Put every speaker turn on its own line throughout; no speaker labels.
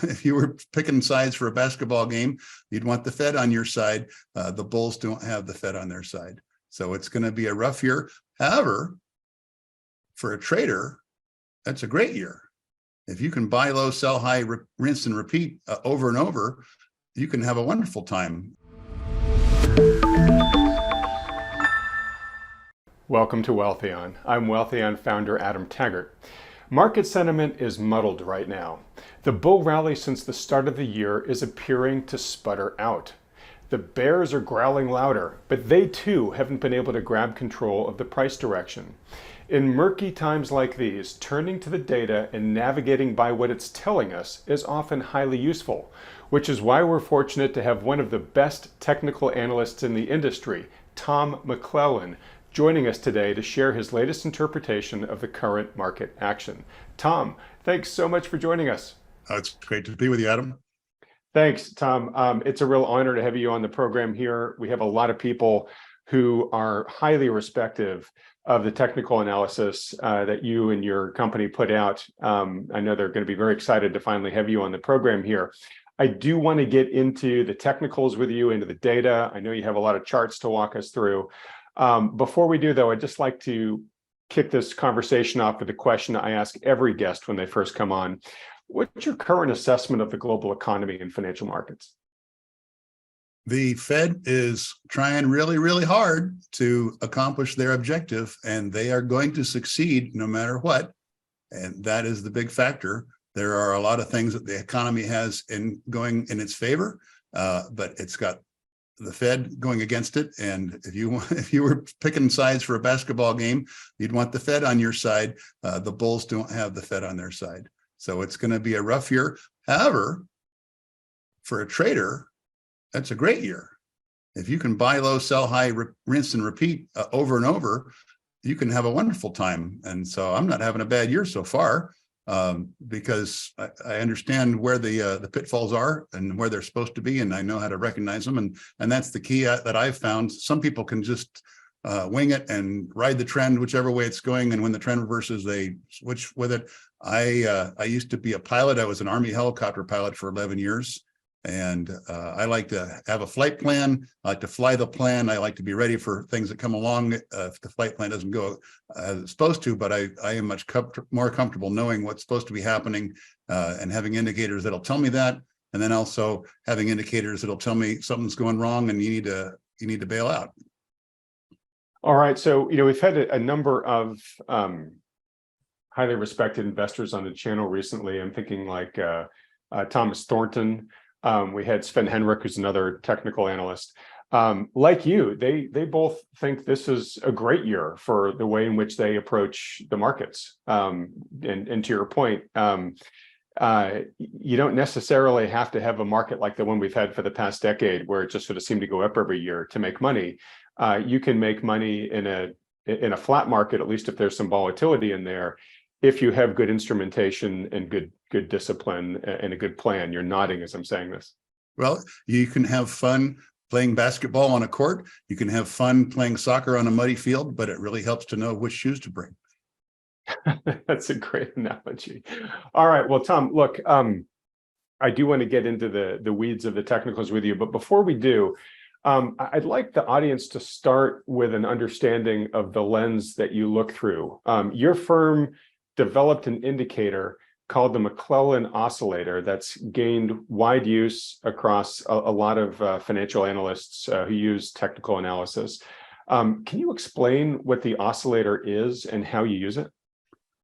if you were picking sides for a basketball game, you'd want the Fed on your side. The bulls don't have the Fed on their side. So it's going to be a rough year. However, for a trader, that's a great year. If you can buy low, sell high, rinse and repeat over and over, you can have a wonderful time.
Welcome to Wealthion. I'm Wealthion founder Adam Taggart. Market sentiment is muddled right now. The bull rally since the start of the year is appearing to sputter out. The bears are growling louder, but they too haven't been able to grab control of the price direction. In murky times like these, turning to the data and navigating by what it's telling us is often highly useful, which is why we're fortunate to have one of the best technical analysts in the industry, Tom McClellan, joining us today to share his latest interpretation of the current market action. Tom, thanks so much for joining us.
It's great to be with you, Adam.
Thanks, Tom. It's a real honor to have you on the program here. We have a lot of people who are highly respective of the technical analysis that you and your company put out. I know they're going to be very excited to finally have you on the program here. I do want to get into the technicals with you, into the data. I know you have a lot of charts to walk us through. Before we do, though, I'd just like to kick this conversation off with a question I ask every guest when they first come on. What's your current assessment of the global economy and financial markets?
The Fed is trying really, really hard to accomplish their objective, and they are going to succeed no matter what. And that is the big factor. There are a lot of things that the economy has going in its favor, but it's got the Fed going against it. And if you were picking sides for a basketball game, you'd want the Fed on your side. The bulls don't have the Fed on their side. So it's going to be a rough year. However, for a trader, that's a great year. If you can buy low, sell high, rinse and repeat over and over, you can have a wonderful time. And so I'm not having a bad year so far, because I understand where the pitfalls are and where they're supposed to be, and I know how to recognize them. And that's the key that I've found. Some people can just wing it and ride the trend whichever way it's going, and when the trend reverses, they switch with it. I used to be a pilot. I was an Army helicopter pilot for 11 years. And I like to have a flight plan. I like to fly the plan. I like to be ready for things that come along if the flight plan doesn't go as it's supposed to. But I am much more comfortable knowing what's supposed to be happening and having indicators that'll tell me that. And then also having indicators that'll tell me something's going wrong and you need to bail out.
All right. So, we've had a number of highly respected investors on the channel recently. I'm thinking like Thomas Thornton. We had Sven Henrik, who's another technical analyst. Like you, they both think this is a great year for the way in which they approach the markets. And to your point, you don't necessarily have to have a market like the one we've had for the past decade, where it just sort of seemed to go up every year to make money. You can make money in a flat market, at least if there's some volatility in there, if you have good instrumentation and good discipline and a good plan. You're nodding as I'm saying this. Well,
you can have fun playing basketball on a court. You can have fun playing soccer on a muddy field, but it really helps to know which shoes to bring.
That's a great analogy. All right. Well, Tom, look, I do want to get into the weeds of the technicals with you, but before we do, I'd like the audience to start with an understanding of the lens that you look through. Your firm developed an indicator called the McClellan oscillator that's gained wide use across a lot of financial analysts who use technical analysis. Can you explain what the oscillator is and how you use it?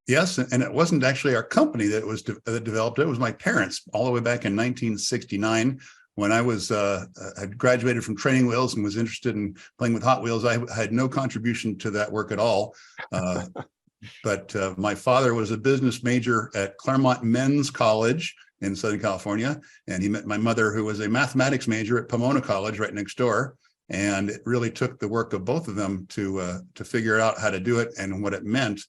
Yes, and it wasn't actually our company that developed it. It was my parents all the way back in 1969. When I was had graduated from training wheels and was interested in playing with Hot Wheels. I had no contribution to that work at all. But my father was a business major at Claremont Men's College in Southern California, and he met my mother, who was a mathematics major at Pomona College right next door. And it really took the work of both of them to figure out how to do it and what it meant.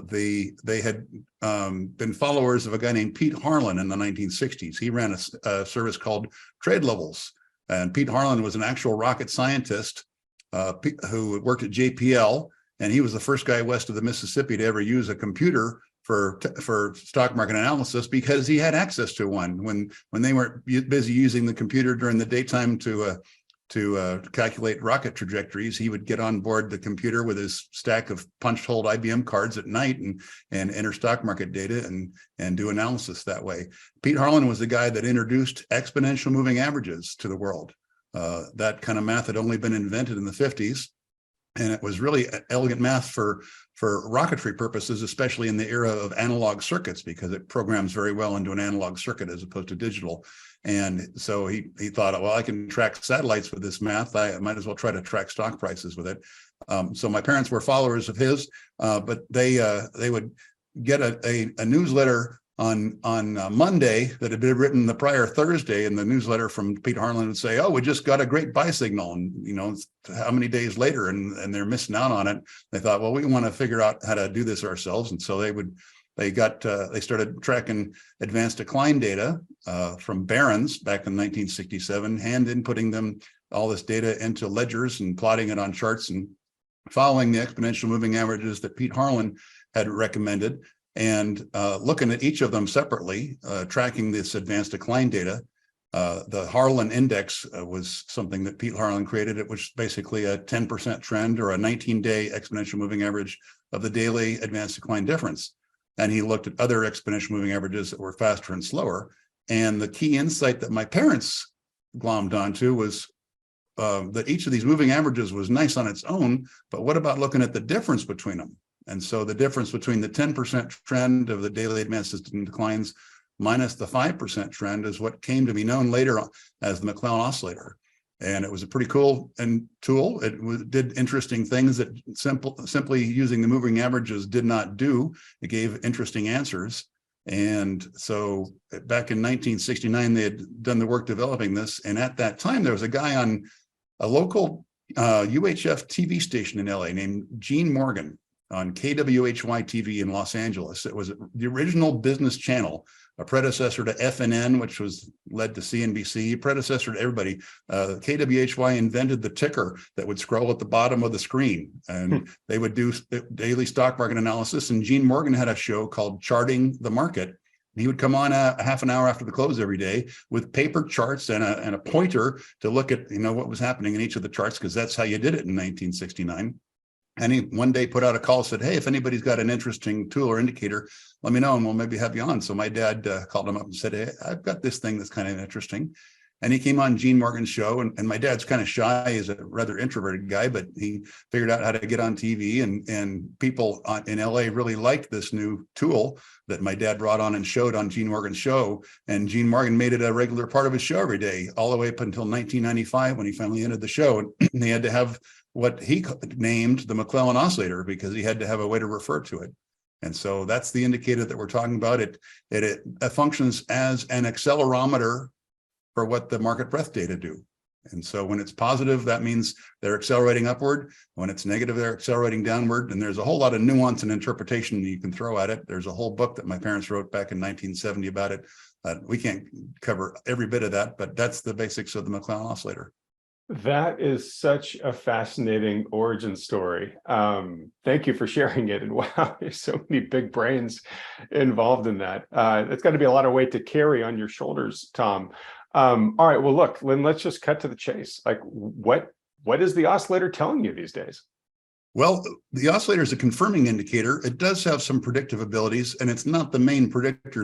They had been followers of a guy named Pete Harlan in the 1960s. He ran a service called Trade Levels, and Pete Harlan was an actual rocket scientist who worked at JPL. And he was the first guy west of the Mississippi to ever use a computer for stock market analysis because he had access to one when they weren't busy using the computer during the daytime to calculate rocket trajectories. He would get on board the computer with his stack of punched hole IBM cards at night and enter stock market data and do analysis that way. Pete Harlan was the guy that introduced exponential moving averages to the world. That kind of math had only been invented in the 50s. And it was really elegant math for rocketry purposes, especially in the era of analog circuits, because it programs very well into an analog circuit as opposed to digital. And so he thought, well, I can track satellites with this math. I might as well try to track stock prices with it. So my parents were followers of his, but they would get a newsletter on Monday that had been written the prior Thursday, and the newsletter from Pete Harlan would say, "Oh, we just got a great buy signal," and how many days later, and they're missing out on it. They thought, well, we want to figure out how to do this ourselves, and so they started tracking advanced decline data from Barron's back in 1967, hand inputting them all this data into ledgers and plotting it on charts and following the exponential moving averages that Pete Harlan had recommended. And looking at each of them separately, tracking this advanced decline data. The Harlan Index was something that Pete Harlan created. It was basically a 10% trend or a 19-day exponential moving average of the daily advanced decline difference. And he looked at other exponential moving averages that were faster and slower. And the key insight that my parents glommed onto was that each of these moving averages was nice on its own, but what about looking at the difference between them? And so the difference between the 10% trend of the daily advanced declines minus the 5% trend is what came to be known later as the McClellan oscillator. And it was a pretty cool tool. It did interesting things that simply using the moving averages did not do. It gave interesting answers. And so back in 1969, they had done the work developing this. And at that time, there was a guy on a local UHF TV station in LA named Gene Morgan on KWHY TV in Los Angeles. It was the original business channel, a predecessor to FNN, which was led to CNBC, predecessor to everybody. KWHY invented the ticker that would scroll at the bottom of the screen, and they would do daily stock market analysis. And Gene Morgan had a show called Charting the Market. He would come on a half an hour after the close every day with paper charts and a pointer to look at what was happening in each of the charts, because that's how you did it in 1969. And he one day put out a call, said, "Hey, if anybody's got an interesting tool or indicator, let me know and we'll maybe have you on." So my dad called him up and said, "Hey, I've got this thing that's kind of interesting." And he came on Gene Morgan's show, and my dad's kind of shy, he's a rather introverted guy, but he figured out how to get on TV, and people in LA really liked this new tool that my dad brought on and showed on Gene Morgan's show. And Gene Morgan made it a regular part of his show every day, all the way up until 1995 when he finally ended the show. And he had to have what he named the McClellan oscillator because he had to have a way to refer to it. And so that's the indicator that we're talking about. It functions as an accelerometer for what the market breadth data do. And so when it's positive, that means they're accelerating upward. When it's negative, they're accelerating downward. And there's a whole lot of nuance and interpretation that you can throw at it. There's a whole book that my parents wrote back in 1970 about it. We can't cover every bit of that, but that's the basics of the McClellan oscillator.
That is such a fascinating origin story. Thank you for sharing it. And wow, there's so many big brains involved in that. It's got to be a lot of weight to carry on your shoulders, Tom. All right, well, look, Lynn, let's just cut to the chase. Like, what is the oscillator telling you these days?
Well, the oscillator is a confirming indicator. It does have some predictive abilities, and it's not the main predictor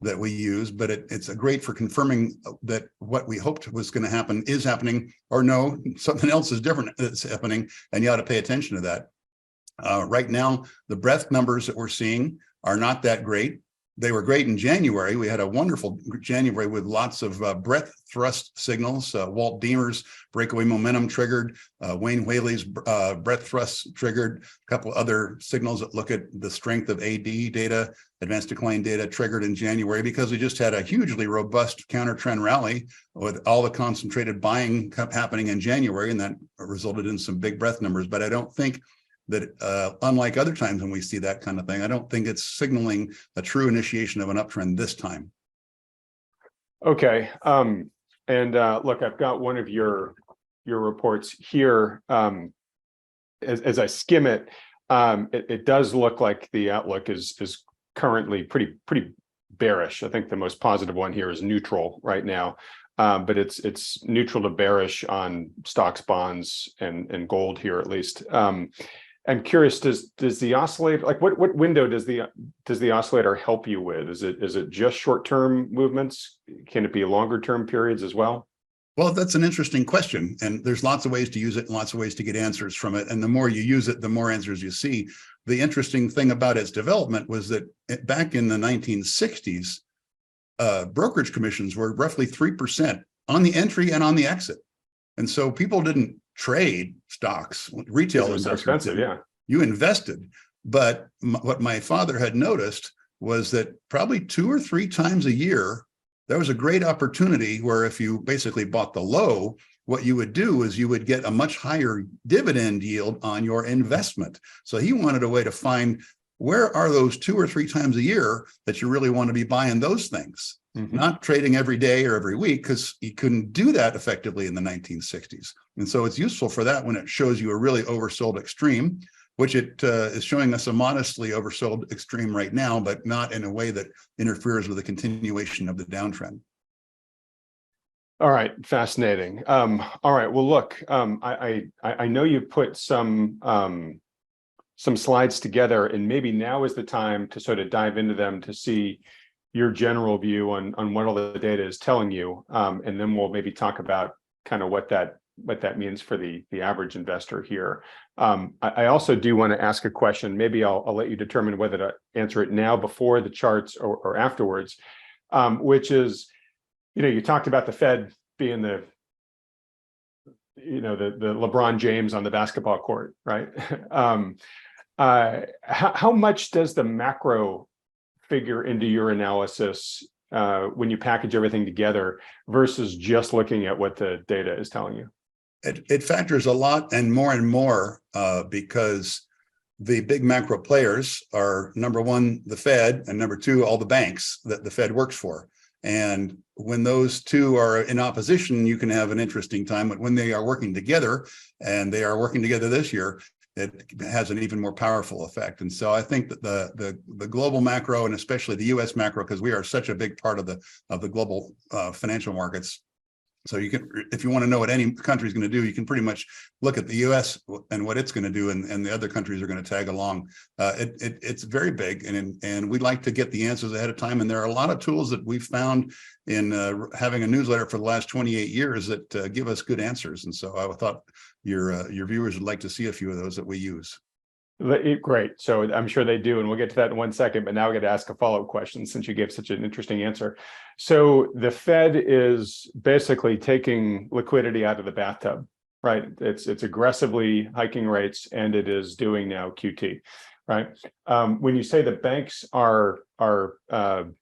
that we use, but it's a great for confirming that what we hoped was going to happen is happening, or no, something else is different that's happening, and you ought to pay attention to that. Right now, the breadth numbers that we're seeing are not that great. They were great in January. We had a wonderful January with lots of breadth thrust signals. Walt Deemer's breakaway momentum triggered, Wayne Whaley's breadth thrust triggered, a couple other signals that look at the strength of AD data, advanced decline data triggered in January, because we just had a hugely robust counter trend rally with all the concentrated buying happening in January, and that resulted in some big breadth numbers. But I don't think that unlike other times when we see that kind of thing, I don't think it's signaling a true initiation of an uptrend this time.
Okay. Look, I've got one of your reports here. As I skim it, it does look like the outlook is currently pretty bearish. I think the most positive one here is neutral right now, but it's neutral to bearish on stocks, bonds, and gold here at least. I'm curious, does the oscillator, like what window does the oscillator help you with? Is it just short-term movements? Can it be longer-term periods as well?
Well, that's an interesting question, and there's lots of ways to use it and lots of ways to get answers from it. And the more you use it, the more answers you see. The interesting thing about its development was that back in the 1960s, brokerage commissions were roughly 3% on the entry and on the exit. And so people didn't trade stocks, retail
It was so
investors
expensive, yeah.
You invested. But what my father had noticed was that probably 2 or 3 times a year, there was a great opportunity where if you basically bought the low, what you would do is you would get a much higher dividend yield on your investment. So he wanted a way to find, where are those 2 or 3 times a year that you really want to be buying those things? Not trading every day or every week, because you couldn't do that effectively in the 1960s. And so it's useful for that when it shows you a really oversold extreme, which it is showing us a modestly oversold extreme right now, but not in a way that interferes with the continuation of the downtrend.
All right, fascinating. All right, well, look, I know you put some slides together, and maybe now is the time to sort of dive into them to see your general view on what all the data is telling you, and then we'll maybe talk about kind of what that means for the average investor here. I also do want to ask a question. Maybe I'll let you determine whether to answer it now before the charts or afterwards, which is, you talked about the Fed being the LeBron James on the basketball court, right? How much does the macro figure into your analysis when you package everything together versus just looking at what the data is telling you?
It factors a lot and more because the big macro players are, number one, the Fed, and number two, all the banks that the Fed works for. And when those two are in opposition, you can have an interesting time. But when they are working together, and they are working together this year, it has an even more powerful effect. And so I think that the global macro, and especially the U.S. macro, because we are such a big part of the global financial markets. So you can, if you want to know what any country is going to do, you can pretty much look at the U.S. and what it's going to do, and the other countries are going to tag along. It's very big, and we like to get the answers ahead of time. And there are a lot of tools that we've found in having a newsletter for the last 28 years that give us good answers. And so I thought your viewers would like to see a few of those that we use.
Great. So I'm sure they do, and we'll get to that in 1 second, but now we got to ask a follow-up question since you gave such an interesting answer. So the Fed is basically taking liquidity out of the bathtub, right? It's aggressively hiking rates, and it is doing now QT, right? When you say the banks are on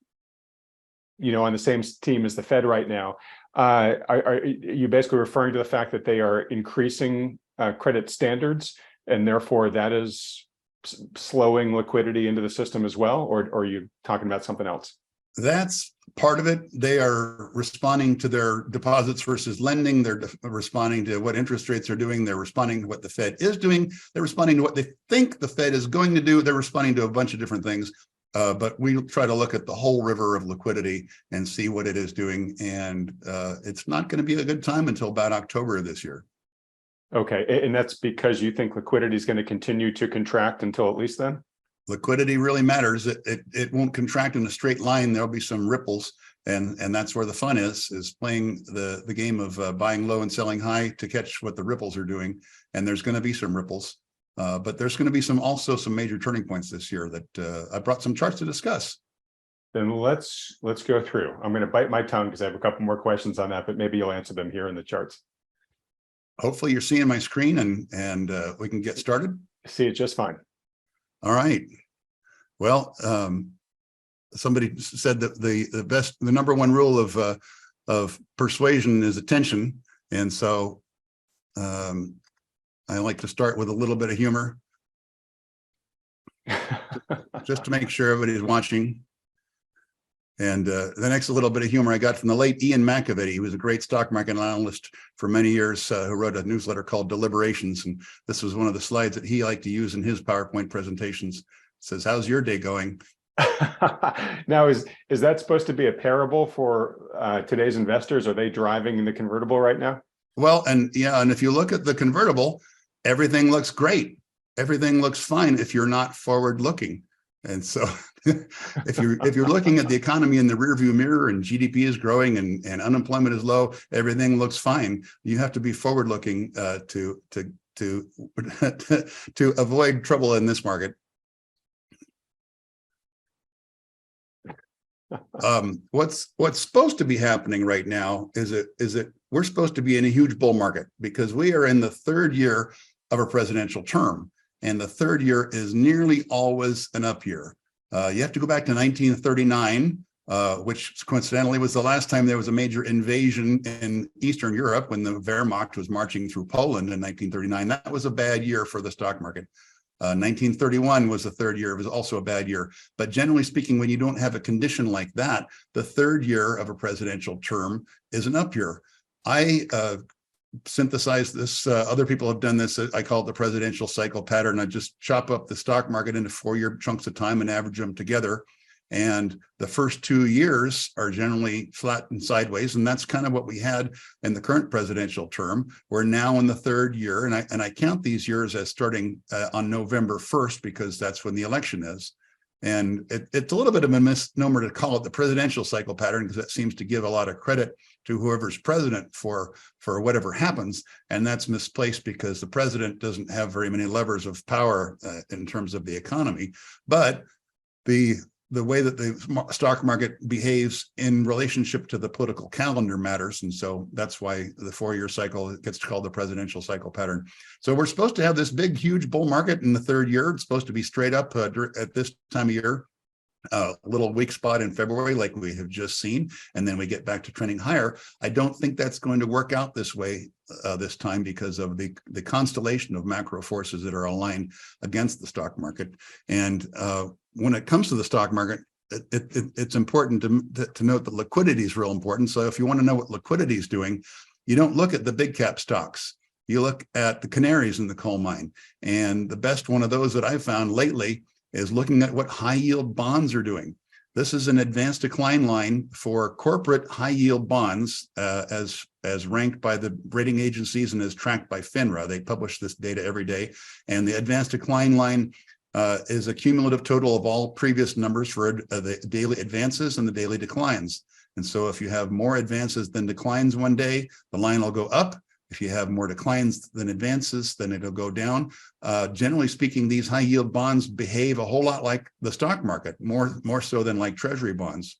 the same team as the Fed right now, are you basically referring to the fact that they are increasing credit standards, and therefore that is slowing liquidity into the system as well? Or are you talking about something else?
That's part of it. They are responding to their deposits versus lending. They're responding to what interest rates are doing. They're responding to what the Fed is doing. They're responding to what they think the Fed is going to do. They're responding to a bunch of different things. But we try to look at the whole river of liquidity and see what it is doing. And it's not going to be a good time until about October of this year.
Okay, and that's because you think liquidity is going to continue to contract until at least then?
Liquidity really matters. It won't contract in a straight line. There'll be some ripples, and that's where the fun is playing the game of buying low and selling high to catch what the ripples are doing. And there's going to be some ripples, but there's going to be also some major turning points this year that I brought some charts to discuss.
Then let's go through. I'm going to bite my tongue because I have a couple more questions on that, but maybe you'll answer them here in the charts.
Hopefully you're seeing my screen and we can get started.
I see it just fine.
All right. Well, somebody said that the number one rule of persuasion is attention. And so I like to start with a little bit of humor just to make sure everybody's watching. And the next little bit of humor I got from the late Ian McAvity. He was a great stock market analyst for many years who wrote a newsletter called Deliberations. And this was one of the slides that he liked to use in his PowerPoint presentations. It says, "How's your day going?"
Now, is that supposed to be a parable for today's investors? Are they driving the convertible right now?
Well, and yeah, and if you look at the convertible, everything looks great. Everything looks fine if you're not forward looking. And so if you're looking at the economy in the rearview mirror and GDP is growing and unemployment is low, everything looks fine. You have to be forward looking to to avoid trouble in this market. What's supposed to be happening right now is that we're supposed to be in a huge bull market because we are in the third year of a presidential term. And the third year is nearly always an up year. You have to go back to 1939, which coincidentally was the last time there was a major invasion in Eastern Europe when the Wehrmacht was marching through Poland in 1939. That was a bad year for the stock market. 1931 was the third year. It was also a bad year. But generally speaking, when you don't have a condition like that, the third year of a presidential term is an up year. I synthesize this. Other people have done this. I call it the presidential cycle pattern. I just chop up the stock market into 4-year chunks of time and average them together. And the first 2 years are generally flat and sideways. And that's kind of what we had in the current presidential term. We're now in the third year. And I count these years as starting on November 1st, because that's when the election is. And it's a little bit of a misnomer to call it the presidential cycle pattern, because that seems to give a lot of credit to whoever's president for whatever happens. And that's misplaced because the president doesn't have very many levers of power in terms of the economy. But the way that the stock market behaves in relationship to the political calendar matters. And so that's why the 4-year cycle gets called the presidential cycle pattern. So we're supposed to have this big, huge bull market in the third year. It's supposed to be straight up at this time of year. A little weak spot in February, like we have just seen, and then we get back to trending higher. I don't think that's going to work out this way this time because of the constellation of macro forces that are aligned against the stock market. And when it comes to the stock market, it's important to note that liquidity is real important. So if you want to know what liquidity is doing, you don't look at the big cap stocks. You look at the canaries in the coal mine. And the best one of those that I've found lately is looking at what high yield bonds are doing. This is an advanced decline line for corporate high yield bonds as ranked by the rating agencies and as tracked by FINRA. They publish this data every day. And the advanced decline line is a cumulative total of all previous numbers for the daily advances and the daily declines. And so if you have more advances than declines one day, the line will go up. If you have more declines than advances, then it'll go down. Generally speaking, these high yield bonds behave a whole lot like the stock market, more so than like treasury bonds.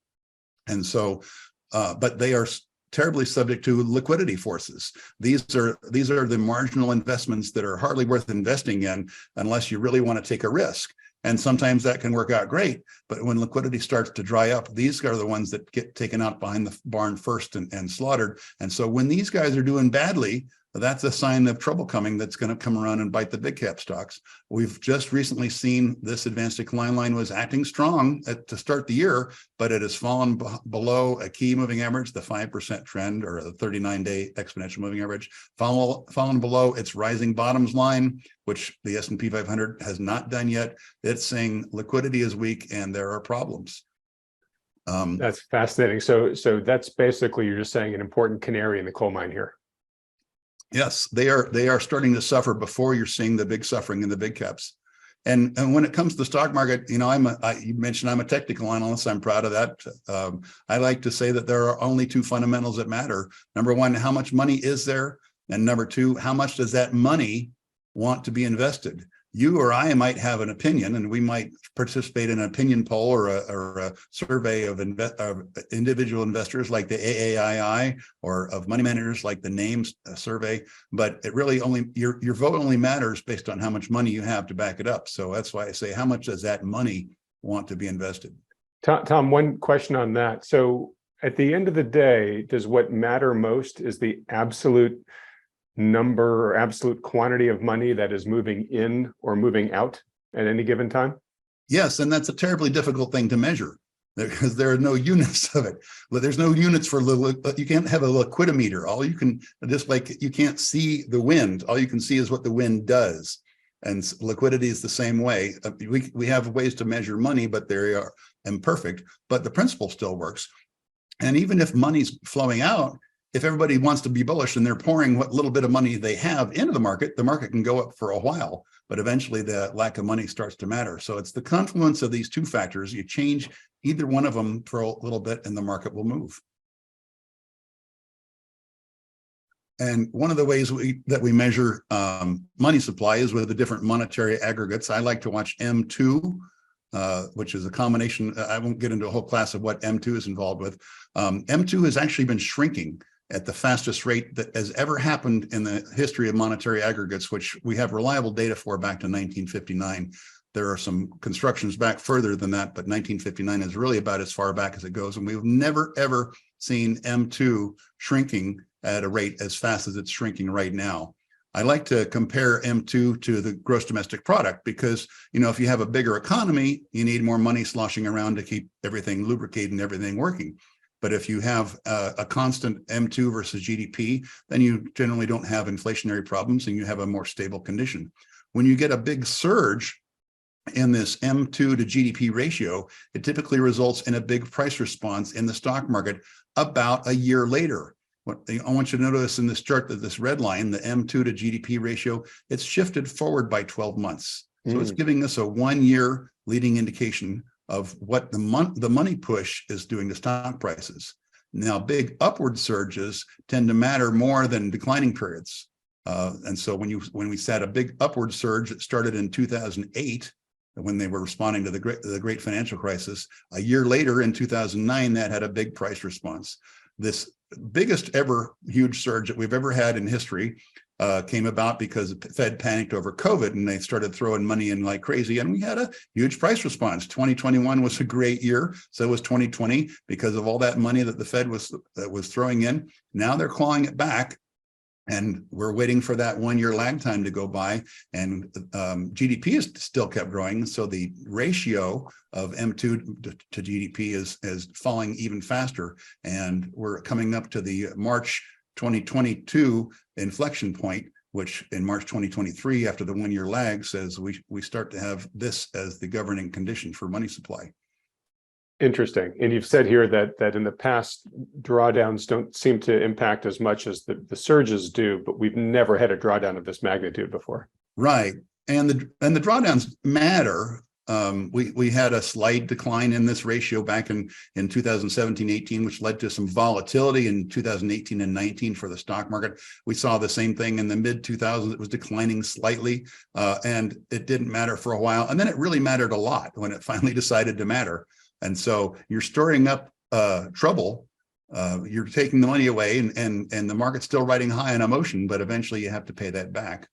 And so, but they are terribly subject to liquidity forces. These are the marginal investments that are hardly worth investing in unless you really want to take a risk. And sometimes that can work out great, but when liquidity starts to dry up, these are the ones that get taken out behind the barn first and slaughtered. And so when these guys are doing badly, that's a sign of trouble coming that's going to come around and bite the big cap stocks. We've just recently seen this advanced decline line was acting strong to start the year, but it has fallen below a key moving average, the 5% trend or the 39-day exponential moving average, fallen below its rising bottoms line, which the S&P 500 has not done yet. It's saying liquidity is weak and there are problems.
That's fascinating. So that's basically, you're just saying, an important canary in the coal mine here.
Yes, they are starting to suffer before you're seeing the big suffering in the big caps. And when it comes to the stock market, you know, you mentioned I'm a technical analyst. I'm proud of that. I like to say that there are only two fundamentals that matter. Number one, how much money is there? And number two, how much does that money want to be invested? You or I might have an opinion, and we might participate in an opinion poll or a survey of individual investors like the AAII, or of money managers like the NAMES survey. But it really only, your vote only matters based on how much money you have to back it up. So that's why I say, how much does that money want to be invested?
Tom, one question on that. So at the end of the day, does what matter most is the absolute number or absolute quantity of money that is moving in or moving out at any given time?
Yes, and that's a terribly difficult thing to measure. because there are no units of it. But there's no units for you can't have a liquidometer. All you can, just like you can't see the wind, all you can see is what the wind does. And liquidity is the same way. We have ways to measure money, but they are imperfect, but the principle still works. And even if money's flowing out, if everybody wants to be bullish and they're pouring what little bit of money they have into the market can go up for a while, but eventually the lack of money starts to matter. So it's the confluence of these two factors. You change either one of them for a little bit and the market will move. And one of the ways that we measure money supply is with the different monetary aggregates. I like to watch M2, which is a combination. I won't get into a whole class of what M2 is involved with. M2 has actually been shrinking at the fastest rate that has ever happened in the history of monetary aggregates, which we have reliable data for back to 1959. There are some constructions back further than that, but 1959 is really about as far back as it goes. And we've never, ever seen M2 shrinking at a rate as fast as it's shrinking right now. I like to compare M2 to the gross domestic product because, you know, if you have a bigger economy, you need more money sloshing around to keep everything lubricated and everything working. But if you have a constant M2 versus GDP, then you generally don't have inflationary problems and you have a more stable condition. When you get a big surge in this M2 to GDP ratio, it typically results in a big price response in the stock market about a year later. I want you to notice in this chart that this red line, the M2 to GDP ratio, it's shifted forward by 12 months. So it's giving us a 1 year leading indication of what the money push is doing to stock prices. Now, big upward surges tend to matter more than declining periods. And so when we set a big upward surge, it started in 2008, when they were responding to the great financial crisis. A year later, in 2009, that had a big price response. This biggest ever huge surge that we've ever had in history came about because the Fed panicked over COVID and they started throwing money in like crazy, and we had a huge price response. 2021 was a great year. So was 2020 because of all that money that the Fed was throwing in. Now they're clawing it back. And we're waiting for that 1 year lag time to go by, and GDP has still kept growing. So the ratio of M2 to GDP is falling even faster. And we're coming up to the March 2022 inflection point, which in March 2023, after the 1 year lag, says we start to have this as the governing condition for money supply.
Interesting. And you've said here that in the past, drawdowns don't seem to impact as much as the surges do, but we've never had a drawdown of this magnitude before.
Right. And the drawdowns matter. We had a slight decline in this ratio back in 2017-18, which led to some volatility in 2018 and 19 for the stock market. We saw the same thing in the mid 2000s. It was declining slightly, and it didn't matter for a while. And then it really mattered a lot when it finally decided to matter. And so you're storing up trouble. You're taking the money away, and the market's still riding high on emotion, but eventually you have to pay that back.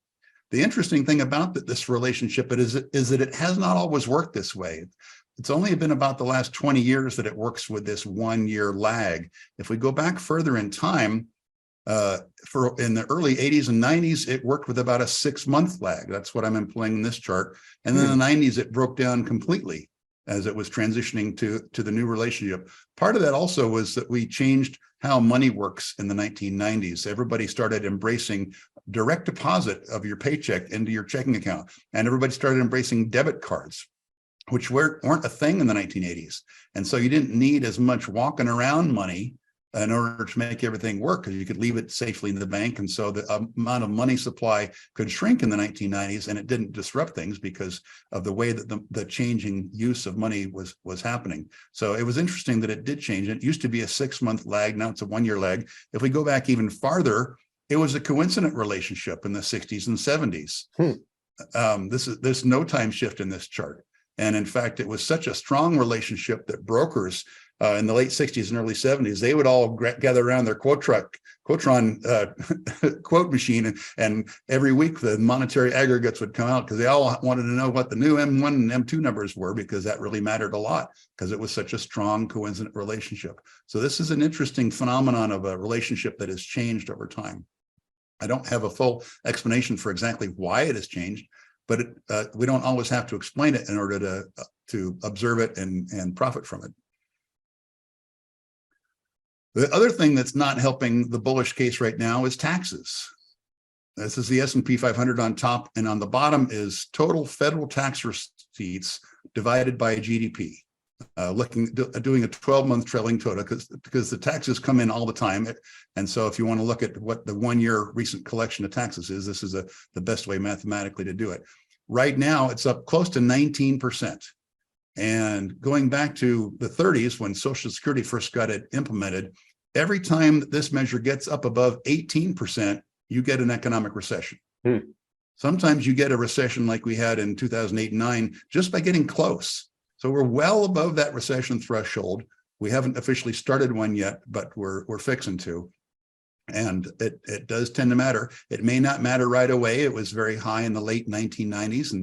The interesting thing about this relationship is that it has not always worked this way. It's only been about the last 20 years that it works with this 1 year lag. If we go back further in time, in the early 80s and 90s, it worked with about a 6-month lag. That's what I'm employing in this chart. And then in the 90s, it broke down completely as it was transitioning to the new relationship. Part of that also was that we changed how money works in the 1990s. Everybody started embracing direct deposit of your paycheck into your checking account. And everybody started embracing debit cards, which weren't a thing in the 1980s. And so you didn't need as much walking around money in order to make everything work, because you could leave it safely in the bank. And so the amount of money supply could shrink in the 1990s, and it didn't disrupt things because of the way that the changing use of money was happening. So it was interesting that it did change. It used to be a 6-month lag. Now it's a 1 year lag. If we go back even farther, it was a coincident relationship in the 60s and 70s. There's no time shift in this chart. And in fact, it was such a strong relationship that brokers in the late 60s and early 70s, they would all gather around their Quotron quote machine, and every week the monetary aggregates would come out because they all wanted to know what the new M1 and M2 numbers were, because that really mattered a lot because it was such a strong coincident relationship. So this is an interesting phenomenon of a relationship that has changed over time. I don't have a full explanation for exactly why it has changed, but we don't always have to explain it in order to observe it and profit from it. The other thing that's not helping the bullish case right now is taxes. This is the S&P 500 on top, and on the bottom is total federal tax receipts divided by GDP. Doing a 12-month trailing total because the taxes come in all the time. And so if you want to look at what the 1 year recent collection of taxes is, this is the best way mathematically to do it. Right now, it's up close to 19%. And going back to the 30s, when Social Security first got it implemented, every time that this measure gets up above 18%, you get an economic recession. Sometimes you get a recession like we had in 2008 and 9 just by getting close. So we're well above that recession threshold. We haven't officially started one yet, but we're fixing to. And it does tend to matter. It may not matter right away. It was very high in the late 1990s,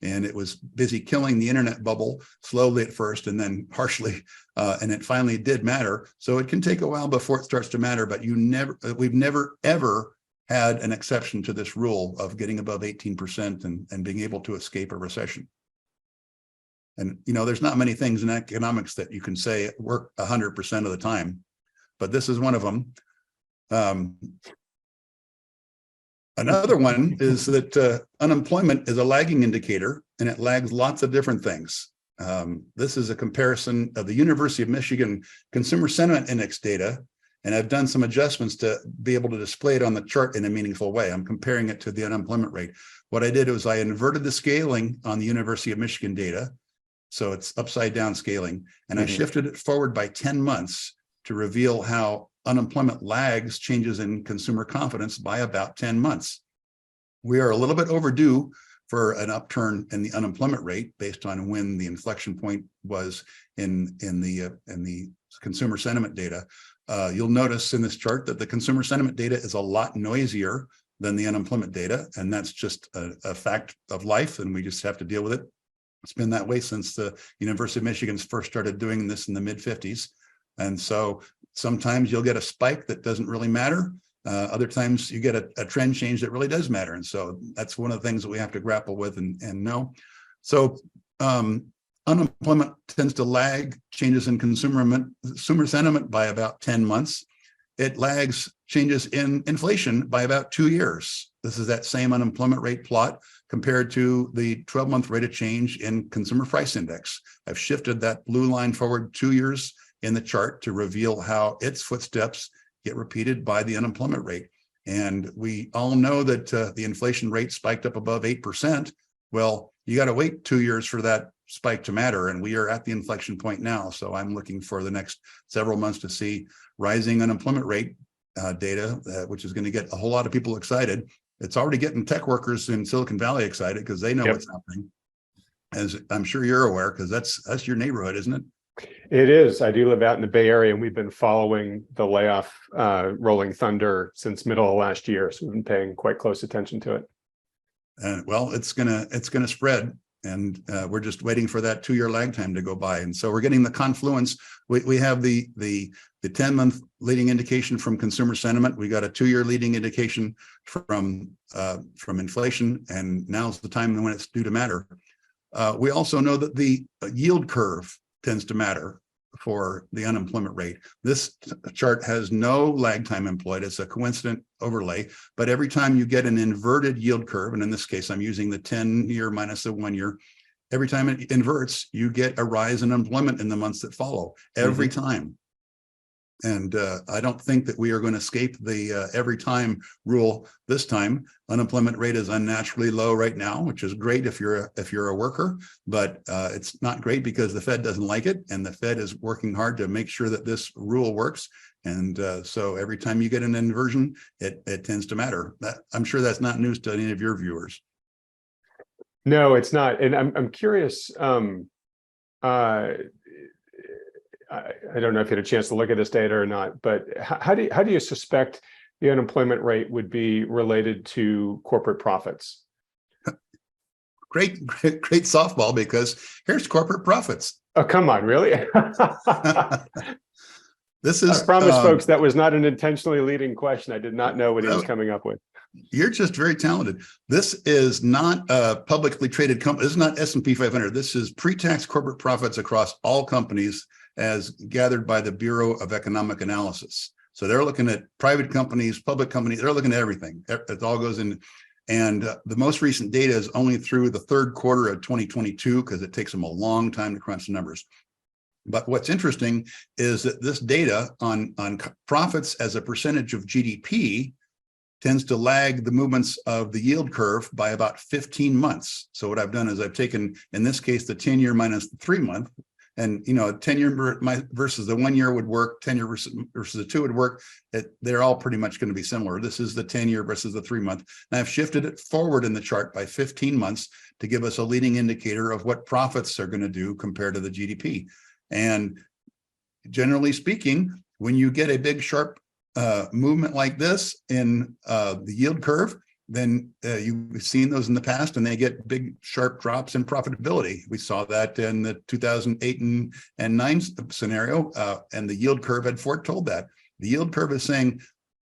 and it was busy killing the internet bubble slowly at first, and then harshly, and it finally did matter. So it can take a while before it starts to matter, but we've never ever had an exception to this rule of getting above 18% and being able to escape a recession. And, there's not many things in economics that you can say work 100% of the time, but this is one of them. Another one is that unemployment is a lagging indicator, and it lags lots of different things. This is a comparison of the University of Michigan Consumer Sentiment Index data, and I've done some adjustments to be able to display it on the chart in a meaningful way. I'm comparing it to the unemployment rate. What I did was I inverted the scaling on the University of Michigan data, so it's upside down scaling, and I shifted it forward by 10 months to reveal how unemployment lags changes in consumer confidence by about 10 months. We are a little bit overdue for an upturn in the unemployment rate based on when the inflection point was in the consumer sentiment data. You'll notice in this chart that the consumer sentiment data is a lot noisier than the unemployment data, and that's just a fact of life, and we just have to deal with it. It's been that way since the University of Michigan's first started doing this in the mid-50s. And so sometimes you'll get a spike that doesn't really matter. Other times you get a trend change that really does matter. And so that's one of the things that we have to grapple with and know. So unemployment tends to lag changes in consumer sentiment by about 10 months. It lags changes in inflation by about 2 years. This is that same unemployment rate plot compared to the 12-month rate of change in consumer price index. I've shifted that blue line forward 2 years in the chart to reveal how its footsteps get repeated by the unemployment rate. And we all know that the inflation rate spiked up above 8%. Well, you got to wait 2 years for that spike to matter. And we are at the inflection point now. So I'm looking for the next several months to see rising unemployment rate data, which is going to get a whole lot of people excited. It's already getting tech workers in Silicon Valley excited because they know what's happening. As I'm sure you're aware, because that's your neighborhood, isn't it?
It is. I do live out in the Bay Area, and we've been following the layoff rolling thunder since middle of last year. So we've been paying quite close attention to it.
Well, it's gonna spread, and we're just waiting for that 2 year lag time to go by. And so we're getting the confluence. We have the 10-month leading indication from consumer sentiment. We got a 2 year leading indication from inflation, and now's the time when it's due to matter. We also know that the yield curve tends to matter for the unemployment rate. This chart has no lag time employed. It's a coincident overlay, but every time you get an inverted yield curve, and in this case, I'm using the 10 year minus the 1 year, every time it inverts, you get a rise in employment in the months that follow, every time. And I don't think that we are going to escape the every time rule this time. Unemployment rate is unnaturally low right now, which is great if you're a worker, but it's not great because the Fed doesn't like it, and the Fed is working hard to make sure that this rule works. And so every time you get an inversion, it tends to matter. I'm sure that's not news to any of your viewers.
No, it's not. And I'm curious. I don't know if you had a chance to look at this data or not, but how do you suspect the unemployment rate would be related to corporate profits?
Great softball, because here's corporate profits.
Oh, come on, really?
This is.
I promise, folks, that was not an intentionally leading question. I did not know what he was coming up with.
You're just very talented. This is not a publicly traded company. This is not S&P 500. This is pre-tax corporate profits across all companies as gathered by the Bureau of Economic Analysis. So they're looking at private companies, public companies, they're looking at everything. It all goes in. And the most recent data is only through the third quarter of 2022, because it takes them a long time to crunch the numbers. But what's interesting is that this data on profits as a percentage of GDP tends to lag the movements of the yield curve by about 15 months. So what I've done is I've taken, in this case, the 10-year minus the 3-month, and 10-year versus the 1 year would work, 10-year versus the 2 would work. They're all pretty much going to be similar. This is the 10-year versus the 3-month. And I've shifted it forward in the chart by 15 months to give us a leading indicator of what profits are going to do compared to the GDP. And generally speaking, when you get a big sharp movement like this in the yield curve, then you've seen those in the past, and they get big sharp drops in profitability. We saw that in the 2008 and 9 scenario, and the yield curve had foretold that. The yield curve is saying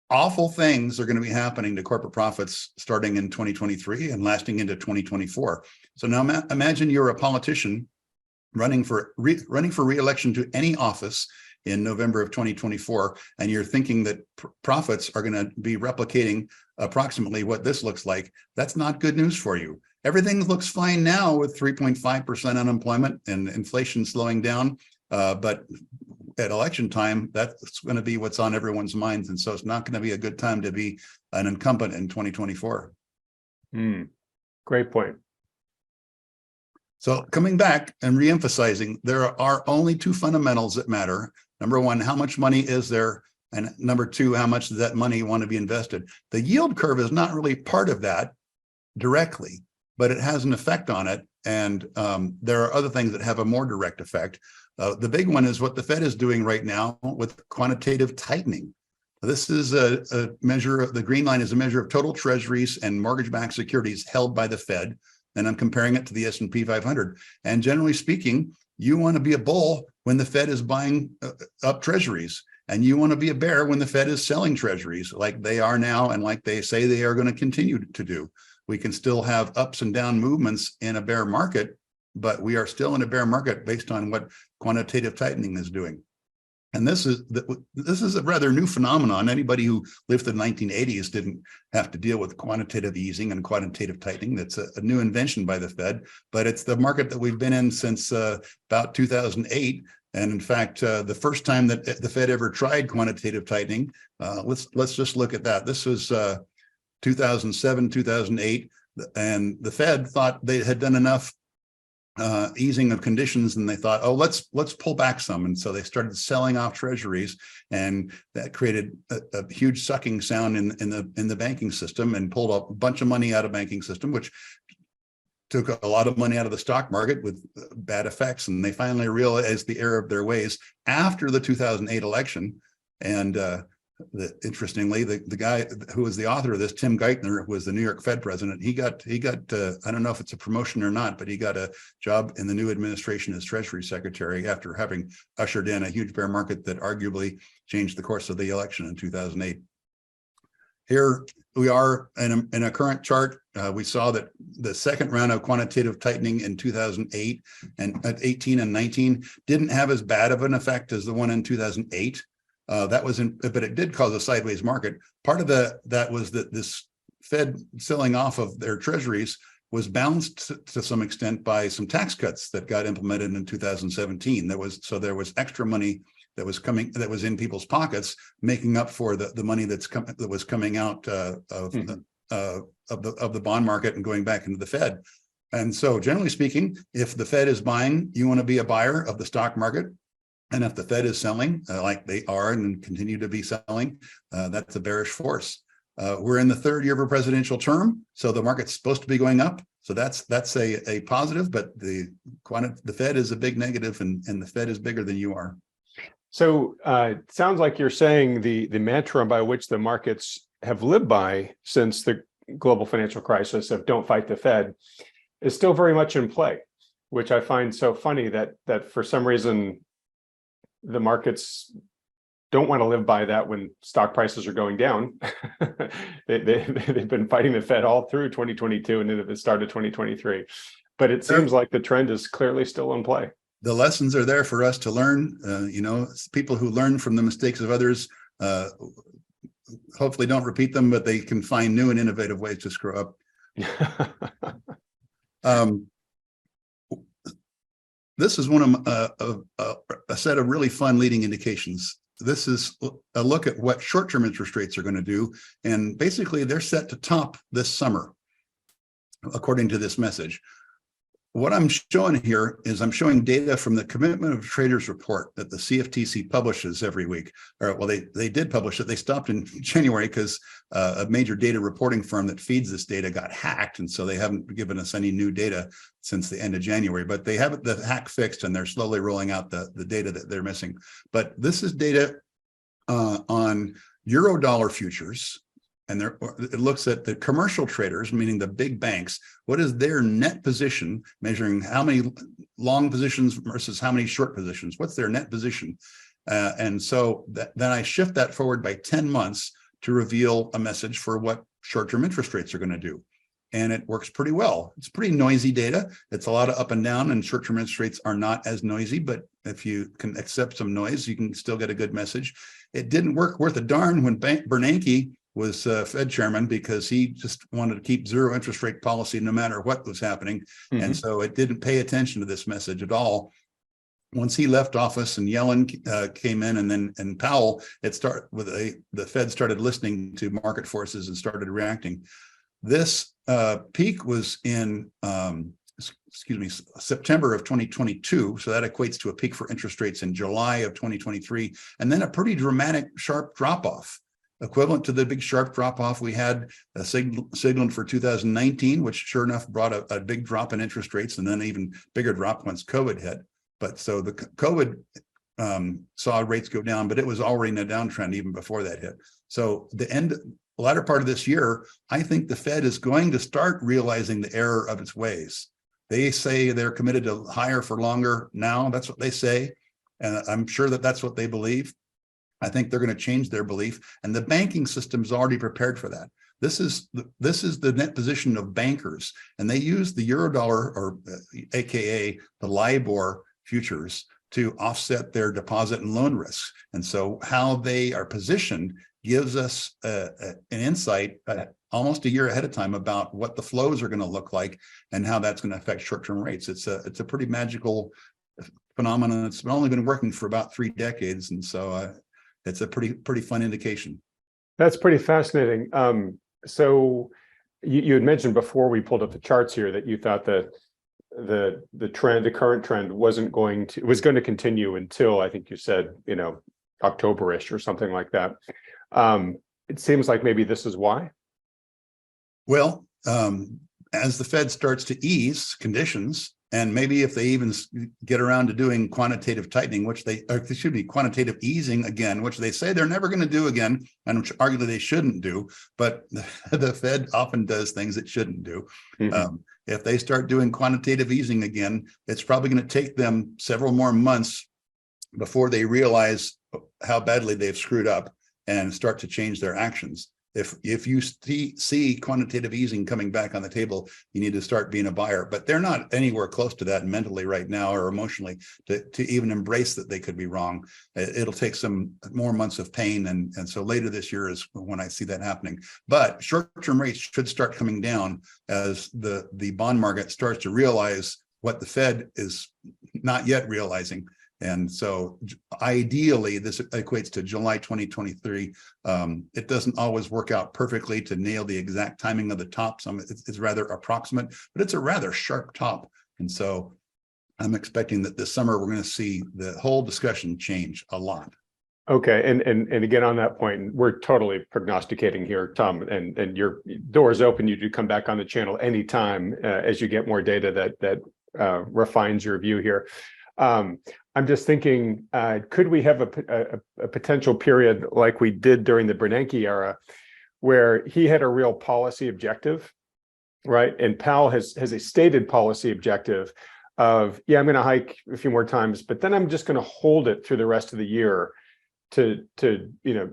awful things are going to be happening to corporate profits starting in 2023 and lasting into 2024. So now imagine you're a politician running for re-election to any office in November of 2024, and you're thinking that profits are going to be replicating approximately what this looks like. That's not good news for you. Everything looks fine now with 3.5% unemployment and inflation slowing down, but at election time, that's going to be what's on everyone's minds, and so it's not going to be a good time to be an incumbent in 2024.
Great point.
So coming back and reemphasizing, there are only two fundamentals that matter. Number one, how much money is there? And number two, how much does that money want to be invested? The yield curve is not really part of that directly, but it has an effect on it. And there are other things that have a more direct effect. The big one is what the Fed is doing right now with quantitative tightening. This is a measure of, the green line is a measure of total treasuries and mortgage-backed securities held by the Fed. And I'm comparing it to the S&P 500. And generally speaking, you want to be a bull when the Fed is buying up treasuries, and you want to be a bear when the Fed is selling treasuries like they are now and like they say they are going to continue to do. We can still have ups and down movements in a bear market, but we are still in a bear market based on what quantitative tightening is doing. And this is a rather new phenomenon. Anybody who lived through the 1980s didn't have to deal with quantitative easing and quantitative tightening. That's a new invention by the Fed, but it's the market that we've been in since about 2008. And in fact, the first time that the Fed ever tried quantitative tightening, let's just look at that. This was 2007, 2008, and the Fed thought they had done enough easing of conditions, and they thought, oh, let's pull back some, and so they started selling off treasuries, and that created a huge sucking sound in the banking system and pulled a bunch of money out of banking system, which took a lot of money out of the stock market with bad effects. And they finally realized the error of their ways after the 2008 election. And interestingly, the guy who was the author of this, Tim Geithner, who was the New York Fed president, he got I don't know if it's a promotion or not, but he got a job in the new administration as Treasury Secretary after having ushered in a huge bear market that arguably changed the course of the election in 2008. Here we are in a current chart. We saw that the second round of quantitative tightening in 2008 and 18 and 19 didn't have as bad of an effect as the one in 2008. But it did cause a sideways market. Part of that was that this Fed selling off of their treasuries was balanced to some extent by some tax cuts that got implemented in 2017. There was extra money that was in people's pockets, making up for the money that was coming out of the bond market and going back into the Fed. And so, generally speaking, if the Fed is buying, you want to be a buyer of the stock market. And if the Fed is selling, like they are and continue to be selling, that's a bearish force. We're in the third year of a presidential term, so the market's supposed to be going up. So that's a positive, but the Fed is a big negative, and the Fed is bigger than you are.
So it sounds like you're saying the mantra by which the markets have lived by since the global financial crisis of "don't fight the Fed" is still very much in play, which I find so funny that for some reason the markets don't want to live by that when stock prices are going down. They've been fighting the Fed all through 2022 and into the start of 2023. But it seems like the trend is clearly still in play.
the lessons are there for us to learn. People who learn from the mistakes of others hopefully don't repeat them, but they can find new and innovative ways to screw up. This is one of a set of really fun leading indications. This is a look at what short-term interest rates are going to do. And basically, they're set to top this summer, according to this message. What I'm showing here is I'm showing data from the Commitment of Traders report that the CFTC publishes every week. Well, they did publish it. They stopped in January because a major data reporting firm that feeds this data got hacked. And so they haven't given us any new data since the end of January, but they have the hack fixed and they're slowly rolling out the data that they're missing. But this is data on Eurodollar futures. And it looks at the commercial traders, meaning the big banks. What is their net position, measuring how many long positions versus how many short positions? What's their net position? And so then I shift that forward by 10 months to reveal a message for what short-term interest rates are going to do. And it works pretty well. It's pretty noisy data. It's a lot of up and down, and short-term interest rates are not as noisy, but if you can accept some noise, you can still get a good message. It didn't work worth a darn when Bernanke was Fed chairman, because he just wanted to keep zero interest rate policy no matter what was happening. Mm-hmm. And so it didn't pay attention to this message at all. Once he left office and Yellen came in, and Powell, the Fed started listening to market forces and started reacting. This peak was in September of 2022. So that equates to a peak for interest rates in July of 2023, and then a pretty dramatic sharp drop off, equivalent to the big sharp drop-off we had signaled for 2019, which sure enough brought a big drop in interest rates, and then an even bigger drop once COVID hit. But so the COVID saw rates go down, but it was already in a downtrend even before that hit. So the latter part of this year, I think the Fed is going to start realizing the error of its ways. They say they're committed to higher for longer now. That's what they say. And I'm sure that that's what they believe. I think they're going to change their belief, and the banking system is already prepared for that. This is the net position of bankers, and they use the Eurodollar, or AKA the LIBOR futures, to offset their deposit and loan risks. And so how they are positioned gives us an insight almost a year ahead of time about what the flows are going to look like and how that's going to affect short-term rates. It's a pretty magical phenomenon. It's only been working for about 3 decades, and so it's a pretty fun indication.
That's pretty fascinating. So you had mentioned before we pulled up the charts here that you thought that the current trend was going to continue until, I think you said, October-ish or something like that. It seems like maybe this is why.
Well, as the Fed starts to ease conditions, and maybe if they even get around to doing quantitative tightening, quantitative easing again, which they say they're never going to do again, and which arguably they shouldn't do, but the Fed often does things it shouldn't do. Mm-hmm. If they start doing quantitative easing again, it's probably going to take them several more months before they realize how badly they've screwed up and start to change their actions. If you see quantitative easing coming back on the table, you need to start being a buyer. But they're not anywhere close to that mentally right now, or emotionally, to even embrace that they could be wrong. It'll take some more months of pain, and so later this year is when I see that happening. But short-term rates should start coming down as the bond market starts to realize what the Fed is not yet realizing. And so ideally, this equates to July 2023. It doesn't always work out perfectly to nail the exact timing of the top. It's rather approximate, but it's a rather sharp top. And so I'm expecting that this summer, we're going to see the whole discussion change a lot.
Okay. And again, on that point, we're totally prognosticating here, Tom, and your door is open. You do come back on the channel anytime as you get more data that refines your view here. I'm just thinking, could we have a potential period like we did during the Bernanke era, where he had a real policy objective, right? And Powell has a stated policy objective of, yeah, I'm going to hike a few more times, but then I'm just going to hold it through the rest of the year to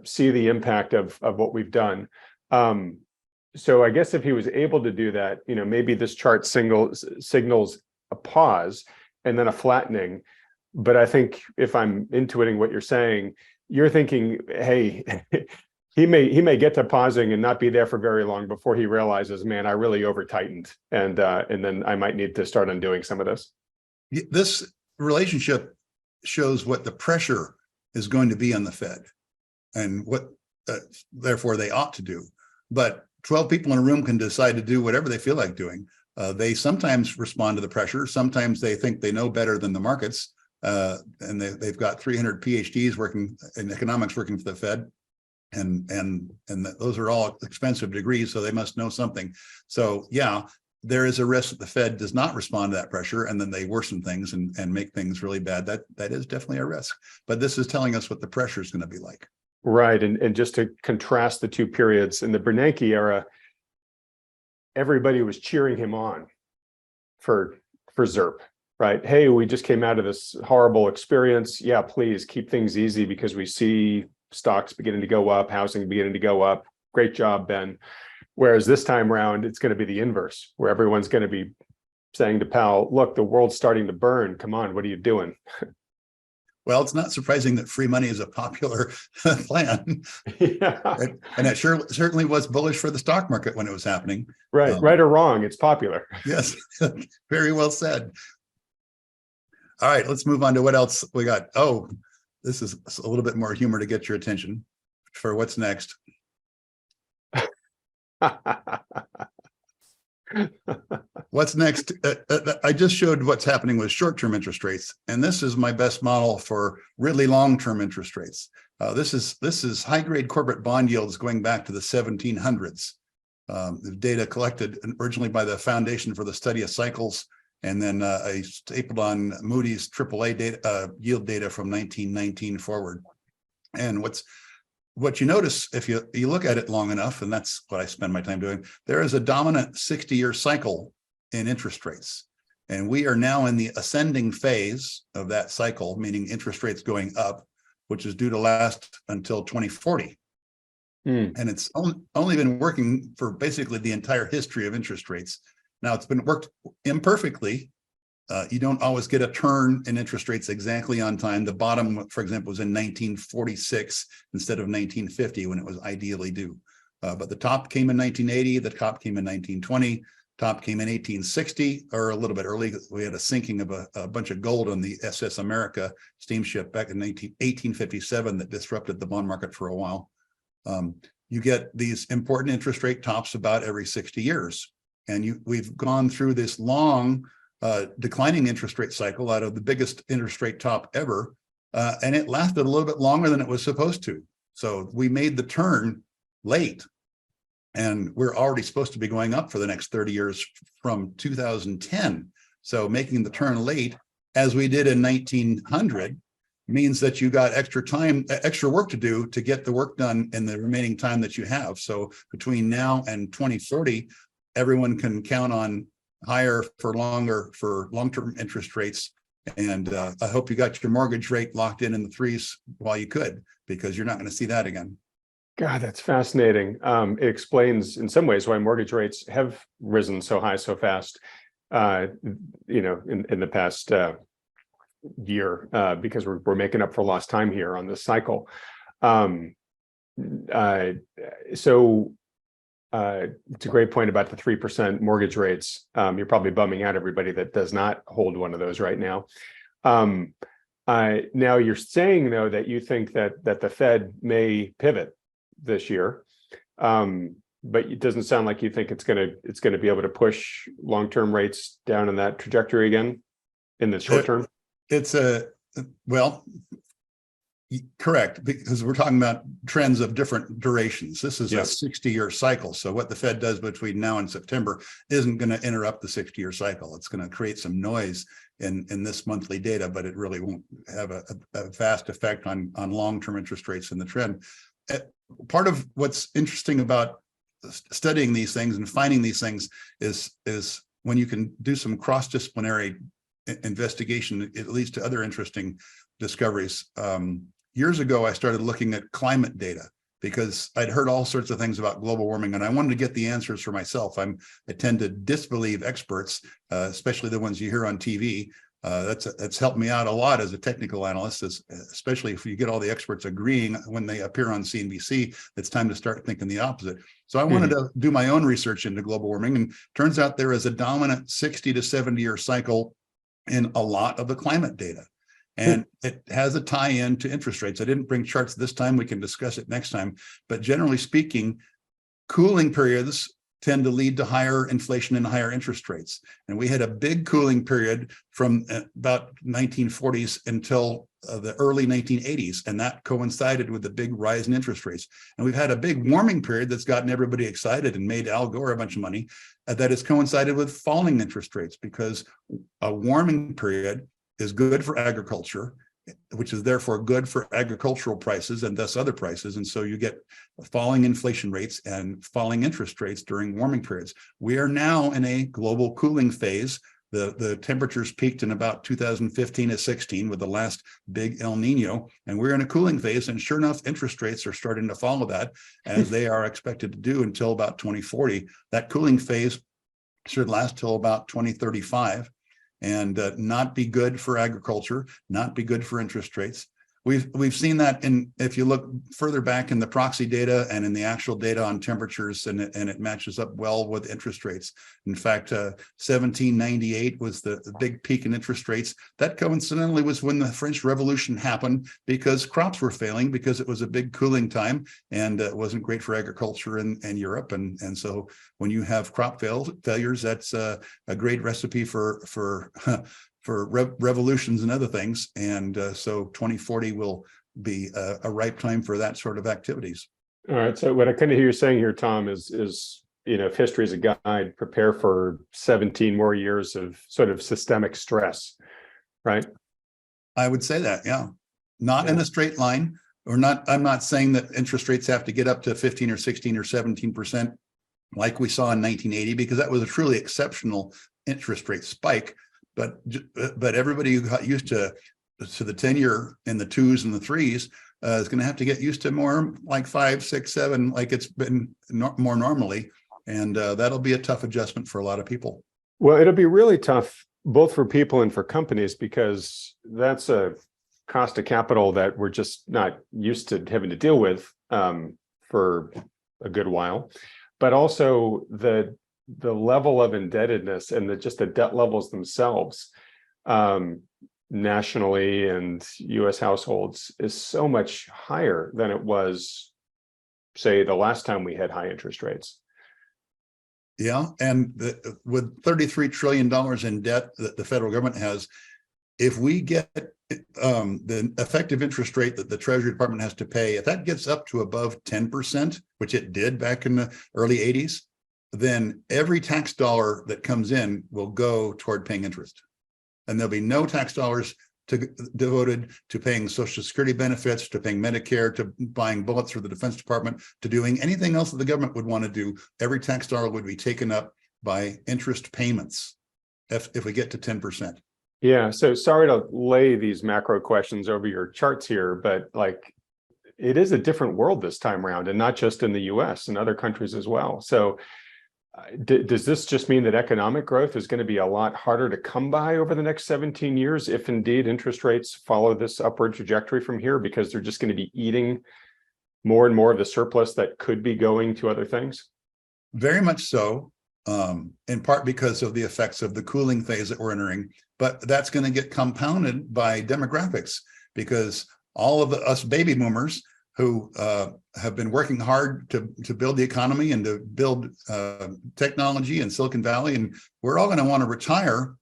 see the impact of what we've done. So I guess if he was able to do that, maybe this chart signals a pause. and then a flattening. But I think if I'm intuiting what you're saying, you're thinking, hey, he may get to pausing and not be there for very long before he realizes, man, I really over tightened, and then I might need to start undoing some of this.
This relationship shows what the pressure is going to be on the Fed and what therefore they ought to do. But 12 people in a room can decide to do whatever they feel like doing. They sometimes respond to the pressure. Sometimes they think they know better than the markets. And they've got 300 PhDs working in economics working for the Fed. And those are all expensive degrees, so they must know something. So yeah, there is a risk that the Fed does not respond to that pressure, and then they worsen things and make things really bad. That is definitely a risk. But this is telling us what the pressure is going to be like.
Right, and just to contrast the two periods, in the Bernanke era, everybody was cheering him on for ZIRP, right? Hey, we just came out of this horrible experience. Yeah, please keep things easy because we see stocks beginning to go up, housing beginning to go up. Great job, Ben. Whereas this time around, it's going to be the inverse, where everyone's going to be saying to Powell, look, the world's starting to burn. Come on, what are you doing?
Well, it's not surprising that free money is a popular plan.
Yeah.
And it certainly was bullish for the stock market when it was happening.
Right, right or wrong, it's popular.
Yes, very well said. All right, let's move on to what else we got. Oh, this is a little bit more humor to get your attention for what's next. What's next? I just showed what's happening with short-term interest rates, and this is my best model for really long-term interest rates. This is high-grade corporate bond yields going back to the 1700s. The data collected originally by the Foundation for the Study of Cycles, and then I stapled on Moody's AAA data, yield data from 1919 forward. And what you notice if you look at it long enough, and that's what I spend my time doing, there is a dominant 60-year cycle in interest rates. And we are now in the ascending phase of that cycle, meaning interest rates going up, which is due to last until 2040. And it's only been working for basically the entire history of interest rates. Now, it's been worked imperfectly. You don't always get a turn in interest rates exactly on time. The bottom, for example, was in 1946 instead of 1950 when it was ideally due. But the top came in 1980, the top came in 1920, top came in 1860, or a little bit early. We had a sinking of a bunch of gold on the SS America steamship back in 1857 that disrupted the bond market for a while. You get these important interest rate tops about every 60 years. And we've gone through this long declining interest rate cycle out of the biggest interest rate top ever. And it lasted a little bit longer than it was supposed to. So we made the turn late. And we're already supposed to be going up for the next 30 years from 2010. So making the turn late, as we did in 1900, means that you got extra work to do to get the work done in the remaining time that you have. So between now and 2040, everyone can count on higher for longer for long-term interest rates. And I hope you got your mortgage rate locked in the threes while you could, because you're not going to see that again.
God, that's fascinating. It explains in some ways why mortgage rates have risen so high so fast, in the past year, because we're making up for lost time here on this cycle. It's a great point about the 3% mortgage rates. You're probably bumming out everybody that does not hold one of those right now. Now you're saying though that you think that the Fed may pivot this year, but it doesn't sound like you think it's going to be able to push long-term rates down in that trajectory again in the short term.
Correct, because we're talking about trends of different durations. This is a 60-year cycle. So what the Fed does between now and September isn't going to interrupt the 60-year cycle. It's going to create some noise in this monthly data, but it really won't have a vast effect on long-term interest rates and the trend. Part of what's interesting about studying these things and finding these things is when you can do some cross-disciplinary investigation, it leads to other interesting discoveries. Years ago, I started looking at climate data because I'd heard all sorts of things about global warming, and I wanted to get the answers for myself. I tend to disbelieve experts, especially the ones you hear on TV. That's helped me out a lot as a technical analyst, especially if you get all the experts agreeing when they appear on CNBC, it's time to start thinking the opposite. So I wanted to do my own research into global warming, and turns out there is a dominant 60 to 70 year cycle in a lot of the climate data. And it has a tie-in to interest rates. I didn't bring charts this time. We can discuss it next time. But generally speaking, cooling periods tend to lead to higher inflation and higher interest rates. And we had a big cooling period from about 1940s until the early 1980s. And that coincided with the big rise in interest rates. And we've had a big warming period that's gotten everybody excited and made Al Gore a bunch of money. That has coincided with falling interest rates, because a warming period is good for agriculture, which is therefore good for agricultural prices and thus other prices. And so you get falling inflation rates and falling interest rates during warming periods. We are now in a global cooling phase. The temperatures peaked in about 2015 to 16 with the last big El Nino, and we're in a cooling phase. And sure enough, interest rates are starting to follow that, as they are expected to do until about 2040. That cooling phase should last till about 2035. And not be good for agriculture, not be good for interest rates. We've seen that if you look further back in the proxy data and in the actual data on temperatures, and it matches up well with interest rates. In fact, 1798 was the big peak in interest rates. That coincidentally was when the French Revolution happened, because crops were failing, because it was a big cooling time, and it wasn't great for agriculture in Europe. And so when you have crop failures, that's a great recipe for revolutions and other things. And so 2040 will be a ripe time for that sort of activities.
All right. So what I kind of hear you saying here, Tom, is if history is a guide, prepare for 17 more years of sort of systemic stress, right?
I would say that, yeah. Not in a straight line, or not. I'm not saying that interest rates have to get up to 15 or 16 or 17% like we saw in 1980, because that was a truly exceptional interest rate spike. But everybody who got used to the 10-year in the 2s and the 3s is going to have to get used to more like 5, 6, 7, like it's been more normally. And that'll be a tough adjustment for a lot of people.
Well, it'll be really tough both for people and for companies, because that's a cost of capital that we're just not used to having to deal with for a good while. But also the level of indebtedness and just the debt levels themselves nationally and US households is so much higher than it was, say, the last time we had high interest rates.
Yeah, and with $33 trillion in debt that the federal government has, if we get the effective interest rate that the Treasury Department has to pay, if that gets up to above 10%, which it did back in the early 80s, then every tax dollar that comes in will go toward paying interest. And there'll be no tax dollars devoted to paying Social Security benefits, to paying Medicare, to buying bullets for the Defense Department, to doing anything else that the government would want to do. Every tax dollar would be taken up by interest payments if we get to 10%.
Yeah, so sorry to lay these macro questions over your charts here, but like it is a different world this time around, and not just in the US, and other countries as well. So does this just mean that economic growth is going to be a lot harder to come by over the next 17 years if indeed interest rates follow this upward trajectory from here, because they're just going to be eating more and more of the surplus that could be going to other things?
Very much so, in part because of the effects of the cooling phase that we're entering. But that's going to get compounded by demographics, because all of us baby boomers who have been working hard to build the economy and to build technology in Silicon Valley, and we're all going to want to retire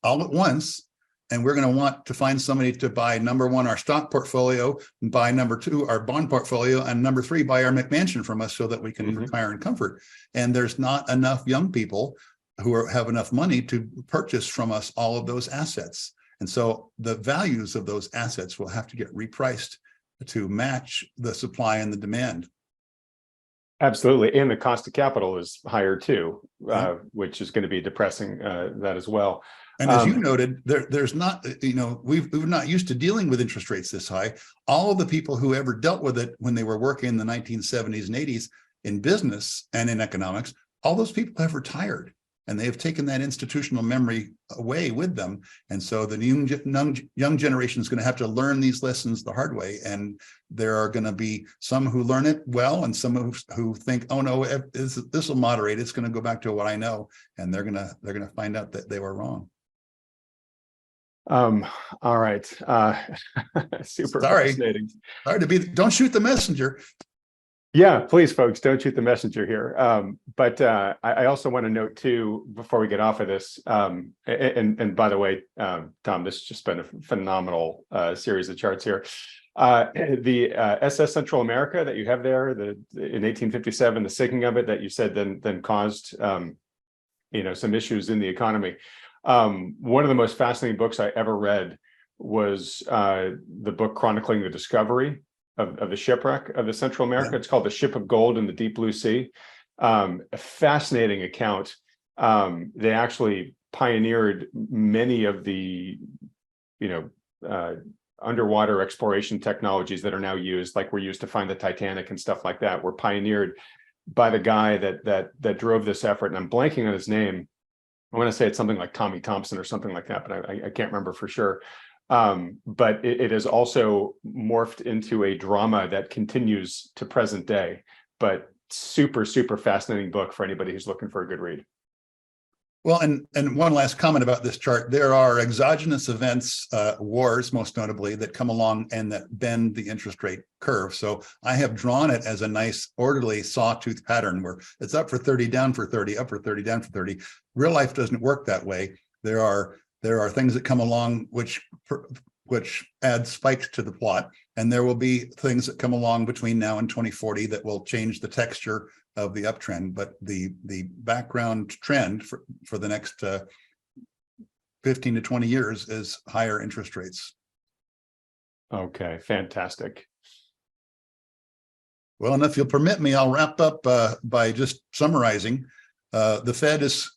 all at once, and we're going to want to find somebody to buy, number one, our stock portfolio, and buy number two, our bond portfolio, and number three, buy our McMansion from us so that we can retire in comfort. And there's not enough young people who have enough money to purchase from us all of those assets. And so the values of those assets will have to get repriced to match the supply and the demand.
Absolutely. And the cost of capital is higher too, which is going to be depressing that as well.
And as you noted, there's not, we've not used to dealing with interest rates this high. All of the people who ever dealt with it when they were working in the 1970s and 80s in business and in economics, all those people have retired. and they have taken that institutional memory away with them. And so the young generation is going to have to learn these lessons the hard way. And there are going to be some who learn it well, and some who think, oh no, this will moderate. It's going to go back to what I know, and they're going to find out that they were wrong.
All right. Super fascinating.
Sorry to be. Don't shoot the messenger.
Yeah, please, folks, don't shoot the messenger here. But I also want to note too, before we get off of this, and by the way, Tom, this has just been a phenomenal series of charts here. The SS Central America that you have there, in 1857, the sinking of it that you said then caused some issues in the economy. One of the most fascinating books I ever read was the book chronicling the discovery of the shipwreck of the Central America. Yeah. It's called The Ship of Gold in the Deep Blue Sea. A fascinating account. They actually pioneered many of the, underwater exploration technologies that are now used, like were used to find the Titanic and stuff like that, were pioneered by the guy that drove this effort. And I'm blanking on his name. I want to say it's something like Tommy Thompson or something like that, but I can't remember for sure. But it has also morphed into a drama that continues to present day, but super, super fascinating book for anybody who's looking for a good read.
Well, and one last comment about this chart. There are exogenous events, wars most notably, that come along and that bend the interest rate curve. So I have drawn it as a nice orderly sawtooth pattern where it's up for 30, down for 30, up for 30, down for 30. Real life doesn't work that way. There are things that come along which add spikes to the plot, and there will be things that come along between now and 2040 that will change the texture of the uptrend. But the background trend for the next 15 to 20 years is higher interest rates. Okay, fantastic. Well, and if you'll permit me, I'll wrap up by just summarizing. The Fed is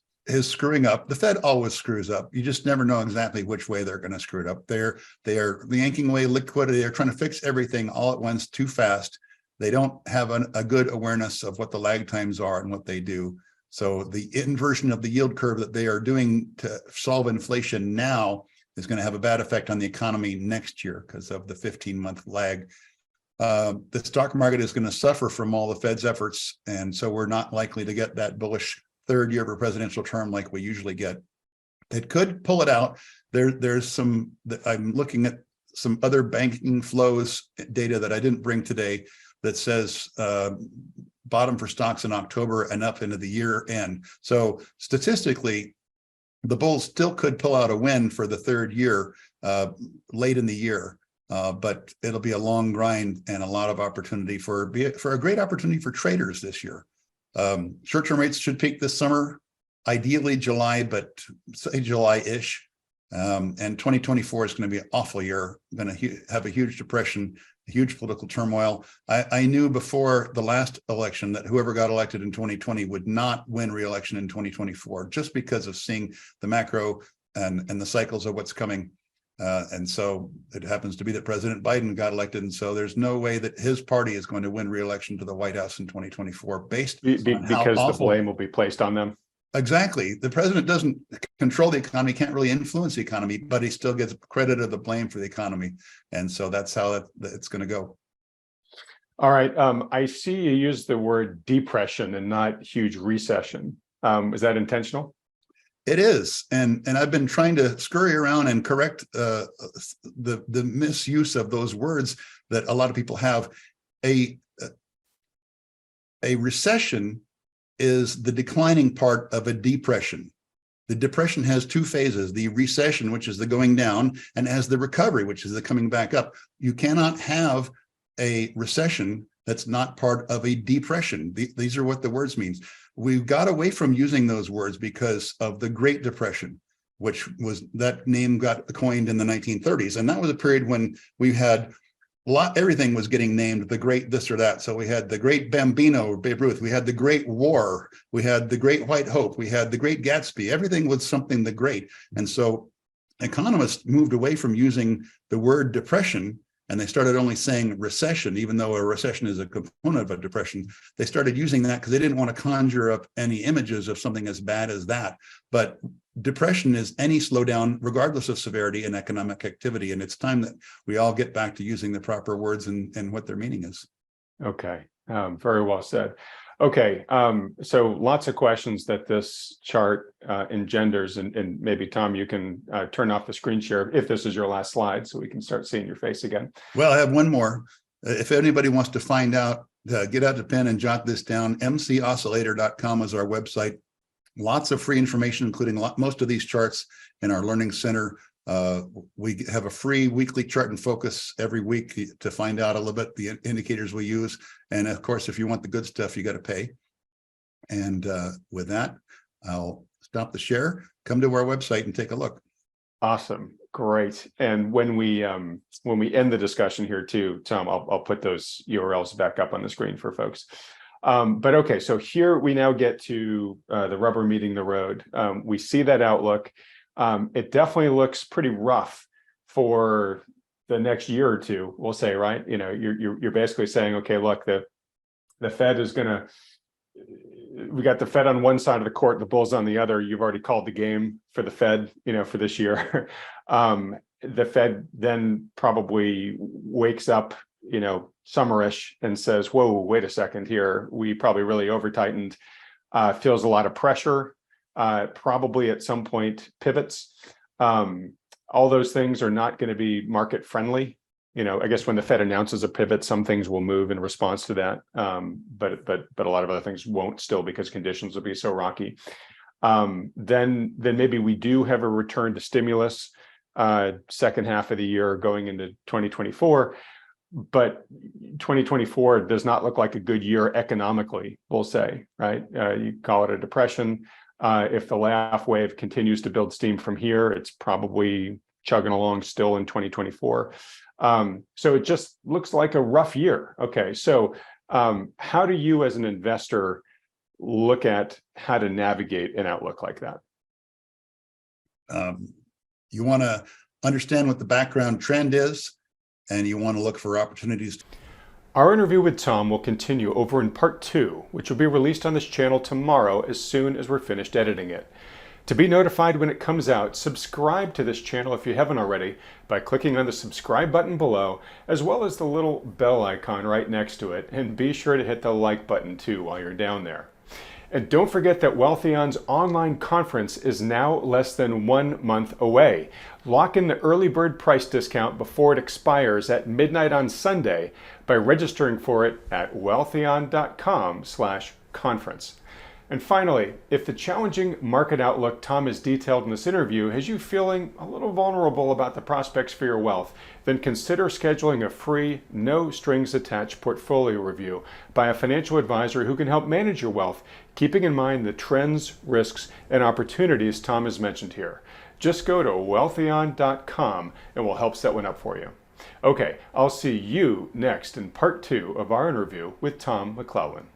screwing up. The Fed always screws up. You just never know exactly which way they're going to screw it up. They are yanking away liquidity. They're trying to fix everything all at once too fast. They don't have a good awareness of what the lag times are and what they do. So the inversion of the yield curve that they are doing to solve inflation now is going to have a bad effect on the economy next year because of the 15-month lag. The stock market is going to suffer from all the Fed's efforts, and so we're not likely to get that bullish third year of a presidential term like we usually get. It could pull it out. There's some, I'm looking at some other banking flows data that I didn't bring today that says bottom for stocks in October and up into the year end. So statistically, the bulls still could pull out a win for the third year late in the year, but it'll be a long grind and a lot of opportunity for a great opportunity for traders this year. Short-term rates should peak this summer, ideally July, but say July-ish. And 2024 is going to be an awful year, going to have a huge depression, a huge political turmoil. I knew before the last election that whoever got elected in 2020 would not win re-election in 2024, just because of seeing the macro and the cycles of what's coming. And so it happens to be that President Biden got elected, and so there's no way that his party is going to win re-election to the White House in 2024 based on
because the blame will be placed on them.
Exactly. The president doesn't control the economy, can't really influence the economy, but he still gets credit of the blame for the economy. And so that's how it's going to go. All right. I see you use the word depression and not huge recession. Is that intentional? It is. And I've been trying to scurry around and correct the misuse of those words that a lot of people have. A recession is the declining part of a depression. The depression has two phases: the recession, which is the going down, and has the recovery, which is the coming back up. You cannot have a recession that's not part of a depression. These are what the words means. We got away from using those words because of the Great Depression, which was, that name got coined in the 1930s. And that was a period when we had everything was getting named the Great this or that. So we had the Great Bambino, Babe Ruth, we had the Great War, we had the Great White Hope, we had the Great Gatsby. Everything was something the great. And so economists moved away from using the word depression and they started only saying recession, even though a recession is a component of a depression. They started using that because they didn't want to conjure up any images of something as bad as that. But depression is any slowdown, regardless of severity, in economic activity. And it's time that we all get back to using the proper words and what their meaning is.
Okay, very well said. Okay, so lots of questions that this chart engenders, and maybe Tom, you can turn off the screen share if this is your last slide, so we can start seeing your face again.
Well, I have one more. If anybody wants to find out, get out the pen and jot this down. mcoscillator.com is our website. Lots of free information, including most of these charts in our Learning Center. We have a free weekly chart and focus every week to find out a little bit the indicators we use. And of course, if you want the good stuff, you got to pay. And with that, I'll stop the share, come to our website and take a look.
Awesome, great. And when we end the discussion here too, Tom, I'll put those URLs back up on the screen for folks. But okay, so here we now get to the rubber meeting the road. We see that outlook. It definitely looks pretty rough for the next year or two, we'll say, right? You know, you're basically saying, okay, look, the Fed is gonna, we got the Fed on one side of the court, the Bulls on the other. You've already called the game for the Fed, you know, for this year. The Fed then probably wakes up, you know, summerish and says, whoa, wait a second here. We probably really over tightened, feels a lot of pressure. Probably at some point pivots. All those things are not going to be market friendly. You know, I guess when the Fed announces a pivot, some things will move in response to that. But a lot of other things won't still, because conditions will be so rocky. Then maybe we do have a return to stimulus second half of the year going into 2024. But 2024 does not look like a good year economically, we'll say, right? You call it a depression. If the laugh wave continues to build steam from here, it's probably chugging along still in 2024. So it just looks like a rough year. Okay, so how do you as an investor look at how to navigate an outlook like that?
You want to understand what the background trend is, and you want to look for opportunities.
Our interview with Tom will continue over in part 2, which will be released on this channel tomorrow as soon as we're finished editing it. To be notified when it comes out, subscribe to this channel if you haven't already by clicking on the subscribe button below, as well as the little bell icon right next to it, and be sure to hit the like button too while you're down there. And don't forget that Wealthion's online conference is now less than 1 month away. Lock in the early bird price discount before it expires at midnight on Sunday by registering for it at wealthion.com/conference. And finally, if the challenging market outlook Tom has detailed in this interview has you feeling a little vulnerable about the prospects for your wealth, then consider scheduling a free, no strings attached portfolio review by a financial advisor who can help manage your wealth, keeping in mind the trends, risks, and opportunities Tom has mentioned here. Just go to wealthion.com and we'll help set one up for you. Okay, I'll see you next in part 2 of our interview with Tom McClellan.